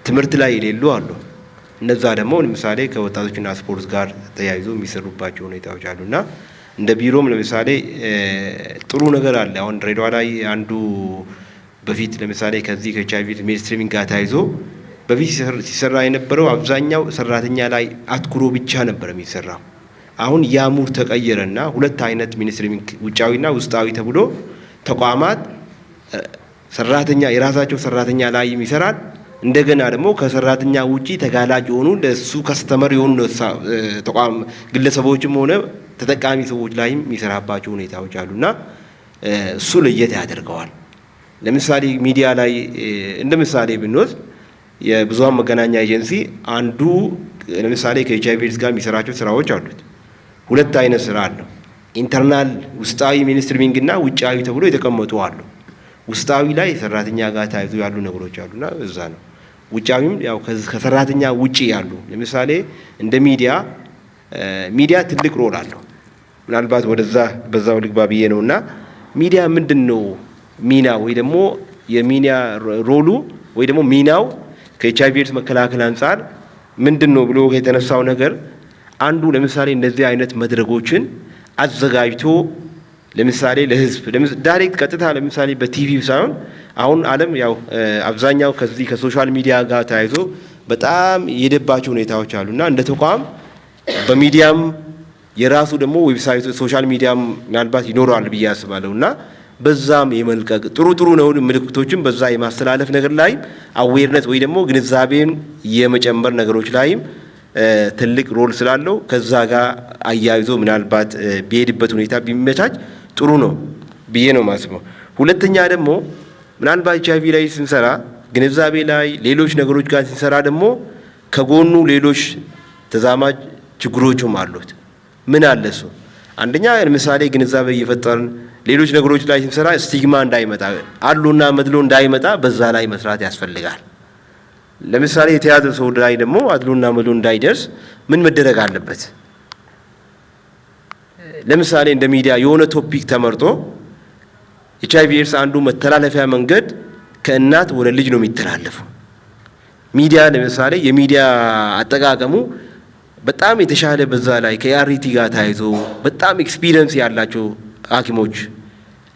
ትምህርት ላይ የሌሉ አሉ። እነዛ ደግሞ ለምሳሌ ከወጣቶችና ስፖርት ጋር ተያይዞ የሚሰሩባቸው ሁኔታዎች አሉና እንደ ቢሮም ለምሳሌ ጥሩ ነገር አለ። አሁን ድሬዳዋ ላይ አንዱ በፊት ለምሳሌ ከዚህ ከኤችአይቪ ሜንስትሪሚንግ ጋር ተያይዞ በፊት ሲሰራ የነበረው አብዛኛው ሰራተኛ ላይ አትኩሮ ብቻ ነበር የሚሰራው። አሁን ያሙር ተቀየረና ሁለት አይነት ሜንስትሪሚንግ ውጫዊና ውስጣዊ ተብሎ ተቋማት ሰራተኛ የራሳቸው ሰራተኛ ላይ የሚሰራል። እንደገና ደግሞ ከሰራተኛ ውጪ ተጋላጭ የሆኑ ለሱ ከስተመር የሆኑ ተቋም ግለሰቦችም ሆነ ተጠቃሚ ሰዎች ላይም የሚሰራባቸው ሁኔታዎች አሉና እሱ ለየት ያደርገዋል። ለምሳሌ ሚዲያ ላይ እንደ ምሳሌ ብንወስድ የብዙሃን መገናኛ ኤጀንሲ አንዱ ለምሳሌ ከኤችአይቪ ኤድስ ጋር የሚሰራቸው ስራዎች አሉት። ሁለት አይነት ስራ አለው። ኢንተርናል ውስጣዊ ሜንስትሪሚንግ እና ውጫዊ ተብሎ የተቀመጡ አሉ። ውስጣዊ ላይ ሰራተኛ ጋር ተያይዞ ያሉ ነገሮች አሉና እዛ ነው። ውጫዊም ያው ከሰራተኛ ውጪ ያሉ ለምሳሌ እንደ ሚዲያ ትልቅ ሮል አለው። ምናልባት ወደዛ በዛው ልግባ ብዬ ነውና ሚዲያ ምንድነው ሚና ወይ ደግሞ የሚዲያ ሮሉ ወይ ደግሞ ሚናው ከኤችአይቪ ኤድስ መከላከል አንጻር ምንድነው ብሎ የተነሳው ነገር አንዱ ለምሳሌ እንደዚህ አይነት መድረኮችን አዘጋጅቶ ለምሳሌ ለህዝብ ዳይሬክት ቀጥታ ለምሳሌ በቲቪ ሳይሆን አሁን ዓለም ያው አብዛኛው ከዚህ ከሶሻል ሚዲያ ጋር ተያይዞ በጣም የሄደባቸው ሁኔታዎች አሉና እንደ ተቋም በሚዲያም የራሱ ደግሞ ዌብሳይት ሶሻል ሚዲያም ምናልባት ይኖረዋል ብዬ አስባለሁና በዛም የመልቀቅ ጥሩ ነው ምልክቶችን በዛ የማስተላለፍ ነገር ላይ አዌርነስ ወይ ደግሞ ግንዛቤን የመጨመር ነገሮች ላይም ትልቅ ሮል ስላለው ከዛ ጋር አያይዞ ምናልባት ቢሄድበት ሁኔታ ቢመቻች ጥሩ ነው ብዬ ነው ማስበው። ሁለተኛ ደግሞ ምናልባት ኤችአይቪ ላይ ስንሰራ ግንዛቤ ላይ ሌሎች ነገሮች ጋር ስንሰራ ደግሞ ከጎኑ ሌሎች ተዛማጅ ችግሮችም አሉት። ምን አለ እሱ? አንደኛ ለምሳሌ ግንዛቤ እየፈጠርን ሌሎች ነገሮች ላይ ስንሰራ ስቲግማ እንዳይመጣ አሉና መድሎ እንዳይመጣ በዛ ላይ መስራት ያስፈልጋል። ለምሳሌ የተያዘ ሰው ላይ ደግሞ አድሎና መድሎ እንዳይደርስ ምን መደረግ አለበት? ለምሳሌ እንደ ሚዲያ የሆነ ቶፒክ ተመርጦ ኤችአይቪ ኤድስ አንዱ መተላለፊያ መንገድ ከእናት ወደ ልጅ ነው የሚተላለፈው። ሚዲያ ለምሳሌ የሚዲያ አጠቃቀሙ በጣም የተሻለ በዛ ላይ ከአርቲ ጋር ተያይዞ በጣም ኤክስፒሪየንስ ያላቸው ሐኪሞች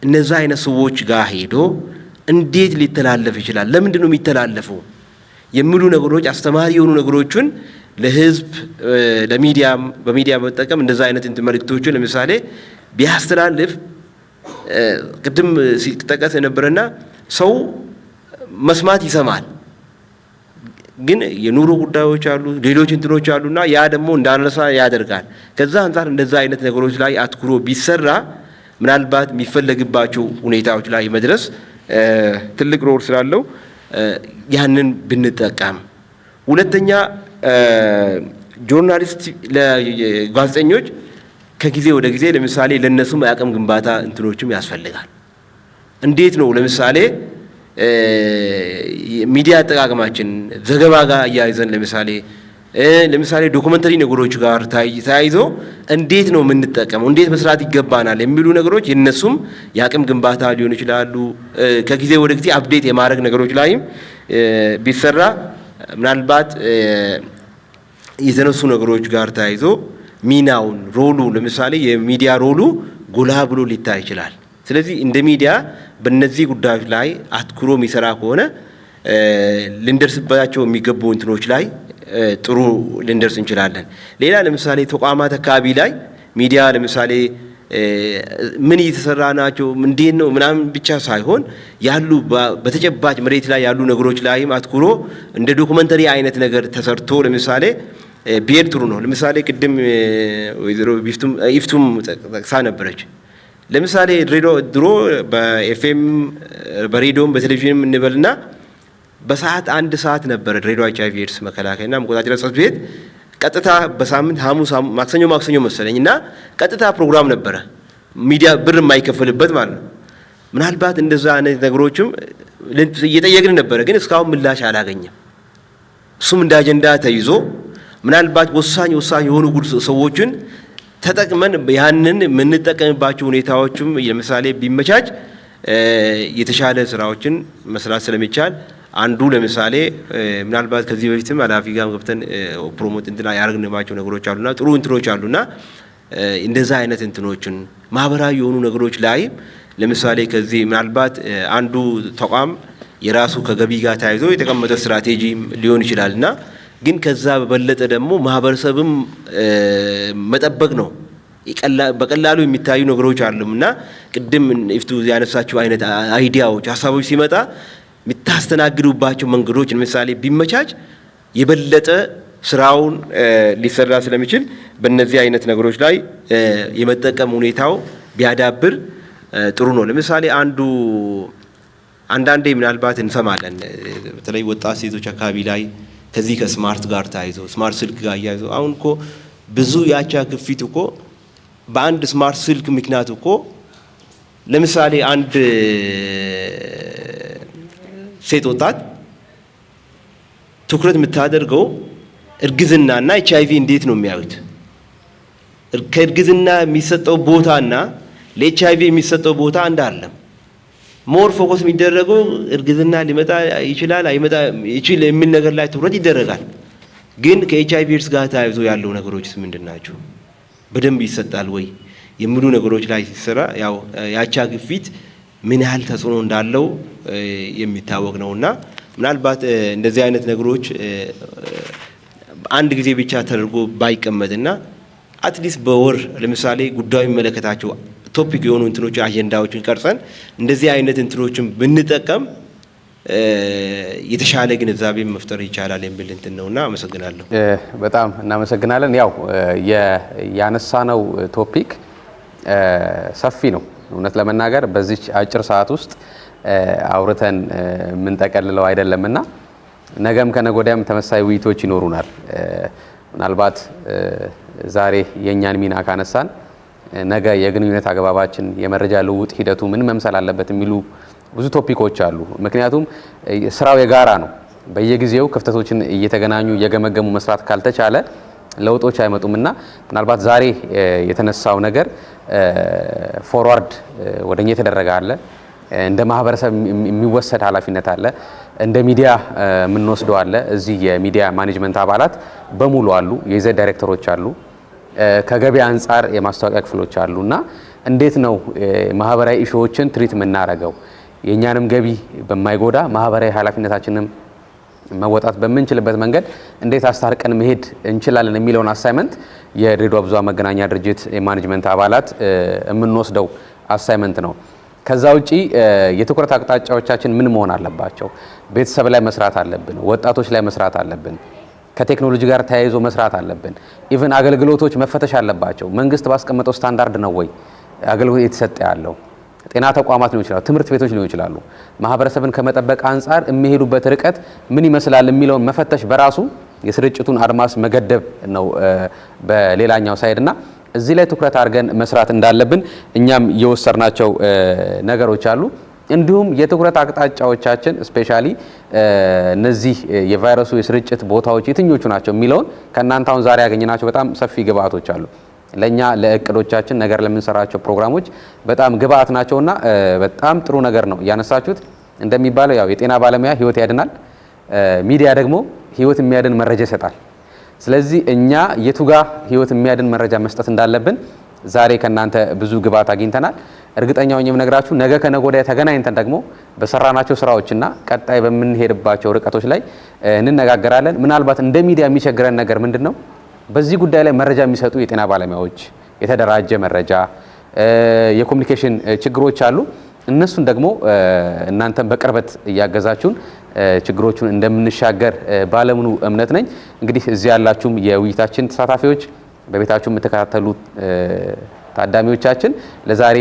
እነዛ አይነት ሰዎች ጋር ሄዶ እንዴት ሊተላለፍ ይችላል? ለምንድን ነው የሚተላለፈው? የሚሉ ነገሮች አስተማሪ የሆኑ ነገሮችን ለህዝብ ለሚዲያም በሚዲያ መጠቀም እንደዛ አይነት መልእክቶችን ለምሳሌ ቢያስተላልፍ ቅድም ሲጠቀስ የነበረና ሰው መስማት ይሰማል፣ ግን የኑሮ ጉዳዮች አሉ፣ ሌሎች እንትኖች አሉና ያ ደግሞ እንዳነሳ ያደርጋል። ከዛ አንፃር እንደዛ አይነት ነገሮች ላይ አትኩሮ ቢሰራ ምናልባት የሚፈለግባቸው ሁኔታዎች ላይ መድረስ ትልቅ ሮል ስላለው ያንን ብንጠቀም። ሁለተኛ ጆርናሊስት ለጋዜጠኞች ከጊዜ ወደ ጊዜ ለምሳሌ ለነሱም የአቅም ግንባታ እንትኖችም ያስፈልጋል። እንዴት ነው ለምሳሌ ሚዲያ አጠቃቀማችን ዘገባ ጋር አያይዘን ለምሳሌ ዶኩመንተሪ ነገሮች ጋር ተያይዞ እንዴት ነው የምንጠቀመው፣ እንዴት መስራት ይገባናል የሚሉ ነገሮች የነሱም የአቅም ግንባታ ሊሆን ይችላሉ። ከጊዜ ወደ ጊዜ አፕዴት የማድረግ ነገሮች ላይም ቢሰራ ምናልባት የተነሱ ነገሮች ጋር ተያይዞ ሚናውን ሮሉ ለምሳሌ የሚዲያ ሮሉ ጎላ ብሎ ሊታይ ይችላል። ስለዚህ እንደ ሚዲያ በእነዚህ ጉዳዮች ላይ አትኩሮ የሚሰራ ከሆነ ልንደርስባቸው የሚገቡ እንትኖች ላይ ጥሩ ልንደርስ እንችላለን። ሌላ ለምሳሌ ተቋማት አካባቢ ላይ ሚዲያ ለምሳሌ ምን እየተሰራ ናቸው እንዴት ነው ምናምን ብቻ ሳይሆን ያሉ በተጨባጭ መሬት ላይ ያሉ ነገሮች ላይም አትኩሮ እንደ ዶኩመንተሪ አይነት ነገር ተሰርቶ ለምሳሌ ብሄር ጥሩ ነው። ለምሳሌ ቅድም ወይዘሮ ኢፍቱም ጠቅሳ ነበረች። ለምሳሌ ድሮ በኤፍኤም በሬዲዮም በቴሌቪዥንም እንበልና በሰዓት 1 ሰዓት ነበረ ድሬዳዋ ኤችአይቪ ኤድስ መከላከያና መቆጣጠሪያ ጽሕፈት ቤት ቀጥታ በሳምንት ሐሙስ ማክሰኞ መሰለኝ እና ቀጥታ ፕሮግራም ነበረ፣ ሚዲያ ብር የማይከፈልበት ማለት ነው። ምናልባት እንደዛ አይነት ነገሮችም እየጠየቅን ነበረ፣ ግን እስካሁን ምላሽ አላገኘም። እሱም እንደ አጀንዳ ተይዞ ምናልባት ወሳኝ የሆኑ ሰዎችን ተጠቅመን ያንን የምንጠቀምባቸው ሁኔታዎችም ለምሳሌ ቢመቻች የተሻለ ስራዎችን መስራት ስለሚቻል አንዱ ለምሳሌ ምናልባት ከዚህ በፊትም ኃላፊ ጋር ገብተን ፕሮሞት እንትና ያደረግንባቸው ነገሮች አሉና ጥሩ እንትኖች አሉና እንደዛ አይነት እንትኖችን ማህበራዊ የሆኑ ነገሮች ላይ ለምሳሌ ከዚህ ምናልባት አንዱ ተቋም የራሱ ከገቢ ጋር ተያይዞ የተቀመጠ ስትራቴጂ ሊሆን ይችላልና ግን ከዛ በበለጠ ደግሞ ማህበረሰብም መጠበቅ ነው። በቀላሉ የሚታዩ ነገሮች አሉና ቅድም ኢፍቱ ያነሳቸው አይነት አይዲያዎች ሀሳቦች ሲመጣ የምታስተናግዱባቸው መንገዶች ለምሳሌ ቢመቻች የበለጠ ስራውን ሊሰራ ስለሚችል በእነዚህ አይነት ነገሮች ላይ የመጠቀም ሁኔታው ቢያዳብር ጥሩ ነው። ለምሳሌ አንዳንዴ ምናልባት እንሰማለን በተለይ ወጣት ሴቶች አካባቢ ላይ ከዚህ ከስማርት ጋር ተያይዞ ስማርት ስልክ ጋር ያይዞ አሁን እኮ ብዙ ያቻ ግፊት እኮ በአንድ ስማርት ስልክ ምክንያት እኮ ለምሳሌ አንድ ሴት ወጣት ትኩረት የምታደርገው እርግዝናና ኤችአይቪ እንዴት ነው የሚያዩት? ከእርግዝና የሚሰጠው ቦታና ለኤችአይቪ የሚሰጠው ቦታ እንዳለም ሞር ፎከስ የሚደረገው እርግዝና ሊመጣ ይችላል አይመጣ ይችል የሚል ነገር ላይ ትኩረት ይደረጋል። ግን ከኤችአይቪ ኤድስ ጋር ተያይዞ ያለው ነገሮችስ ምንድን ናቸው? በደንብ ይሰጣል ወይ የሚሉ ነገሮች ላይ ሲሰራ ያው ያቻ ግፊት ምን ያህል ተጽዕኖ እንዳለው የሚታወቅ ነውና ምናልባት እንደዚህ አይነት ነገሮች አንድ ጊዜ ብቻ ተደርጎ ባይቀመጥና አትሊስት በወር ለምሳሌ ጉዳዩ የሚመለከታቸው ቶፒክ የሆኑ እንትኖች አጀንዳዎችን ቀርጸን እንደዚህ አይነት እንትኖችን ብንጠቀም የተሻለ ግንዛቤ መፍጠር ይቻላል የሚል እንትን ነውና አመሰግናለሁ። በጣም እናመሰግናለን። ያው ያነሳነው ቶፒክ ሰፊ ነው። እውነት ለመናገር በዚች አጭር ሰዓት ውስጥ አውርተን የምንጠቀልለው አይደለምና ነገም ከነገ ወዲያም ተመሳሳይ ውይይቶች ይኖሩናል። ምናልባት ዛሬ የእኛን ሚና ካነሳን ነገ የግንኙነት አግባባችን የመረጃ ልውውጥ ሂደቱ ምን መምሰል አለበት የሚሉ ብዙ ቶፒኮች አሉ። ምክንያቱም ስራው የጋራ ነው። በየጊዜው ክፍተቶችን እየተገናኙ እየገመገሙ መስራት ካልተቻለ ለውጦች አይመጡምና ምናልባት ዛሬ የተነሳው ነገር ፎርዋርድ ወደኛ የተደረገ አለ፣ እንደ ማህበረሰብ የሚወሰድ ኃላፊነት አለ፣ እንደ ሚዲያ የምንወስደው አለ። እዚህ የሚዲያ ማኔጅመንት አባላት በሙሉ አሉ፣ የይዘት ዳይሬክተሮች አሉ፣ ከገበያ አንጻር የማስታወቂያ ክፍሎች አሉና እንዴት ነው ማህበራዊ ኢሹዎችን ትሪት የምናደርገው የእኛንም ገቢ በማይጎዳ ማህበራዊ ኃላፊነታችንን መወጣት በምንችልበት መንገድ እንዴት አስታርቀን መሄድ እንችላለን የሚለውን አሳይመንት የድሬዳዋ ብዙኃን መገናኛ ድርጅት የማኔጅመንት አባላት የምንወስደው አሳይመንት ነው። ከዛ ውጪ የትኩረት አቅጣጫዎቻችን ምን መሆን አለባቸው? ቤተሰብ ላይ መስራት አለብን። ወጣቶች ላይ መስራት አለብን። ከቴክኖሎጂ ጋር ተያይዞ መስራት አለብን። ኢቭን አገልግሎቶች መፈተሽ አለባቸው። መንግስት ባስቀመጠው ስታንዳርድ ነው ወይ አገልግሎት እየተሰጠ ያለው? ጤና ተቋማት ሊሆን ይችላሉ፣ ትምህርት ቤቶች ሊሆን ይችላሉ። ማህበረሰብን ከመጠበቅ አንጻር የሚሄዱበት ርቀት ምን ይመስላል የሚለውን መፈተሽ በራሱ የስርጭቱን አድማስ መገደብ ነው በሌላኛው ሳይድ እና እዚህ ላይ ትኩረት አድርገን መስራት እንዳለብን እኛም የወሰድናቸው ነገሮች አሉ። እንዲሁም የትኩረት አቅጣጫዎቻችን ስፔሻሊ እነዚህ የቫይረሱ የስርጭት ቦታዎች የትኞቹ ናቸው የሚለውን ከእናንተ አሁን ዛሬ ያገኘናቸው በጣም ሰፊ ግብአቶች አሉ። ለኛ ለእቅዶቻችን ነገር ለምንሰራቸው ፕሮግራሞች በጣም ግብአት ናቸውና በጣም ጥሩ ነገር ነው ያነሳችሁት። እንደሚባለው ያው የጤና ባለሙያ ህይወት ያድናል፣ ሚዲያ ደግሞ ህይወት የሚያድን መረጃ ይሰጣል። ስለዚህ እኛ የቱጋ ህይወት የሚያድን መረጃ መስጠት እንዳለብን ዛሬ ከናንተ ብዙ ግብአት አግኝተናል። እርግጠኛው የምነግራችሁ ነገ ከነገ ወዲያ ተገናኝተን ደግሞ በሰራናቸው ስራዎችና ቀጣይ በምንሄድባቸው ርቀቶች ላይ እንነጋገራለን። ምናልባት እንደ ሚዲያ የሚቸግረን ነገር ምንድነው? በዚህ ጉዳይ ላይ መረጃ የሚሰጡ የጤና ባለሙያዎች፣ የተደራጀ መረጃ፣ የኮሙኒኬሽን ችግሮች አሉ። እነሱን ደግሞ እናንተም በቅርበት እያገዛችሁን ችግሮቹን እንደምንሻገር ባለሙሉ እምነት ነኝ። እንግዲህ እዚህ ያላችሁም የውይይታችን ተሳታፊዎች፣ በቤታችሁ የምትከታተሉ ታዳሚዎቻችን ለዛሬ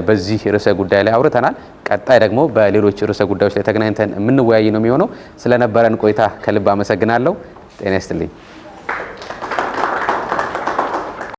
በዚህ ርዕሰ ጉዳይ ላይ አውርተናል። ቀጣይ ደግሞ በሌሎች ርዕሰ ጉዳዮች ላይ ተገናኝተን የምንወያይ ነው የሚሆነው። ስለነበረን ቆይታ ከልብ አመሰግናለሁ። ጤና ይስጥልኝ።